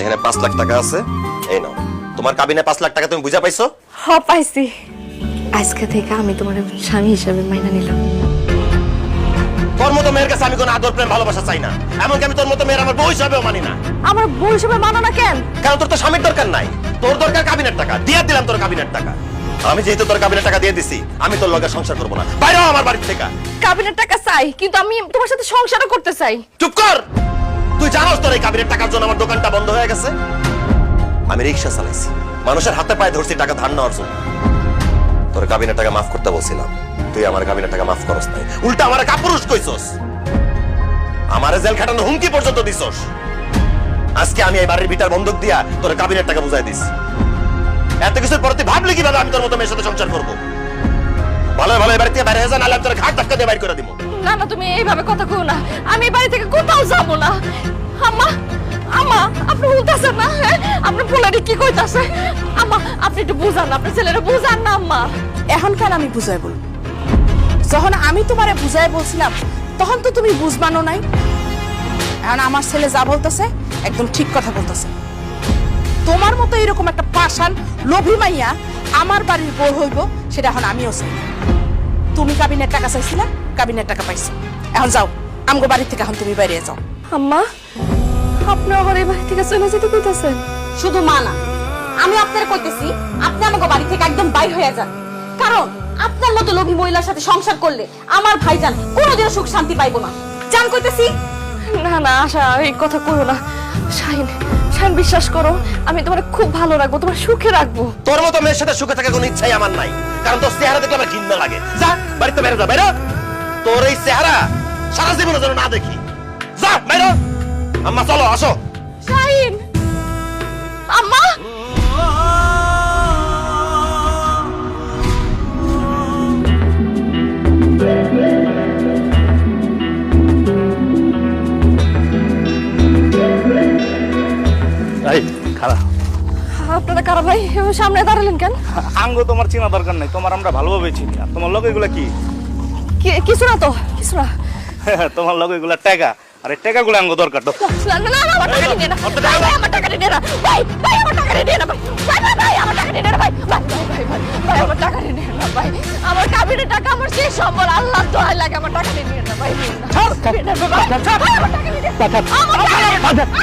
এখানে 5 লাখ টাকা আছে, এই নাও। তোমার কাবিনে 5 লাখ টাকা তুমি বুঝা পাইছো? হ্যাঁ পাইছি। আজকে থেকে আমি তোমার স্বামী হিসেবে মাইনা নিলাম। তোর মতো মেয়ের কাছে আমি কোনো আদর প্রেম ভালোবাসা চাই না, এমনকি আমি তোর মতো মেয়ের আমার বউ হিসাবেও মানি না। আমার বউ হিসেবে মানো না কেন? কারণ তোর তো স্বামীর দরকার নাই, তোর দরকার কাবিনের টাকা। দিয়ে দিলাম তোর কাবিনের টাকা। আমি যেহেতু তোর কাবিনের টাকা দিয়ে দিছি, আমি তোর লগে সংসার করবো না। বাইরে হ আমার বাড়ি থেকে। কাবিনের টাকা চাই, কিন্তু আমি তোমার সাথে সংসারও করতে চাই। চুপ কর। তুই জানোস তোর এই কাবিনের টাকার জন্য আমার দোকানটা বন্ধ হয়ে গেছে। আমি রিক্সা চালাইছি, মানুষের হাতে পায়ে ধরছি টাকা ধার নেওয়ার জন্য। তোর কাবিনের টাকা মাফ করতে বলছিলাম, তুই আমার কাবিনের টাকা মাফ করস নাই, উল্টা আমার কাপুরুষ কইছস, আমারে জেল খাটানো হুমকি পর্যন্ত দিছস। আজকে আমি এই বাড়ির ভিটার বন্ধক দিয়া তোর কাবিনের টাকা বুঝাই দিস। এত কিছুর পর তুই ভাবলি কিভাবে আমি তোর মতো মেয়ের সাথে সংসার করবো? ভালো ভালো এই বাড়ি থেকে বাইরে যা, নাহলে আমি তোর ঘাট ধাক্কা দিয়ে বাইর করে দিব। না না, তুমি এইভাবে কথা কও না। আমি এই বাড়ি থেকে কোথাও যাবো না। আম্মা, আম্মা, আপনি বলতেছেন না? আপনি পোলারে কি কইতাছে? আম্মা, আপনি একটু বুঝান না, আপনার ছেলেরা বুঝান না। আম্মা, এখন কেন আমি বুঝাই বলবো? যখন আমি তোমারে বুঝাই বলছিলাম তখন তো তুমি বুঝবানো নাই। এখন আমার ছেলে যা বলতেছে একদম ঠিক কথা বলতেছে। তোমার মতো এরকম একটা পাষাণ লোভী মাইয়া আমার বাড়ির বউ হইব, সেটা এখন আমিও চাই। তুমি কাবিনের টাকা চাইছিলা, কাবিনের টাকা পাইছো। এখন যাও আমগো বাড়ি থেকে, এখন তুমি বাইরে যাও। আম্মা, আপনি আমার এই বাড়ি থেকে চলে যেতে কইতাছেন? শুধু মা না, আমি আপনার কইতেছি আপনি আমাকে বাড়ি থেকে একদম বাইর হয়ে যান। কারণ আপনার মতো লোভী মহিলার সাথে সংসার করলে আমার ভাইজান কোনোদিনও সুখ শান্তি পাইবো না। জান কইতেছি। না না আশা, এই কথা কইও না। শাহিন, শাহিন, বিশ্বাস করো, আমি তোমার খুব ভালো রাখবো, তোমার সুখে রাখবো। তোর মতো মেয়ের সাথে সুখে থাকার কোনো ইচ্ছাই আমার নাই, কারণ তোর চেহারা দেখলে আমার ঘৃণা লাগে। যা বাড়িতে বেরো, যা বেরো। তোর এই চেহারা সারা জীবনের জন্য না দেখি। যা বেরো। আম্মা চলো, আসো। শাহিন, আম্মা, এই খারাপ আপনারা কারা ভাই সামনে দাঁড়ালেন কেন? আঙ্গ তোমার চেনা দরকার নাই, তোমার আমরা ভালোভাবে চিনি। আর তোমার লগে এগুলা কি? কিছু না তো, কিছু না। তোমার লগে এগুলা টাকা, আর এই টাকাগুলো আঙ্গ দরকার তো। না না না, আমার টাকা নিয়ে না ভাই, আমার টাকা নিয়ে না ভাই, ভাই আমার টাকা নিয়ে না ভাই, ভাই ভাই আমার টাকা নিয়ে না ভাই, ভাই ভাই ভাই ভাই আমার টাকা নিয়ে না ভাই, আমার কাবিনের টাকা আমার শেষ সম্বল, আল্লাহ দোহাই লাগে আমার টাকা নিয়ে না ভাই, নিয়ে না ভাই, আমার টাকা নিয়ে না, আমার টাকা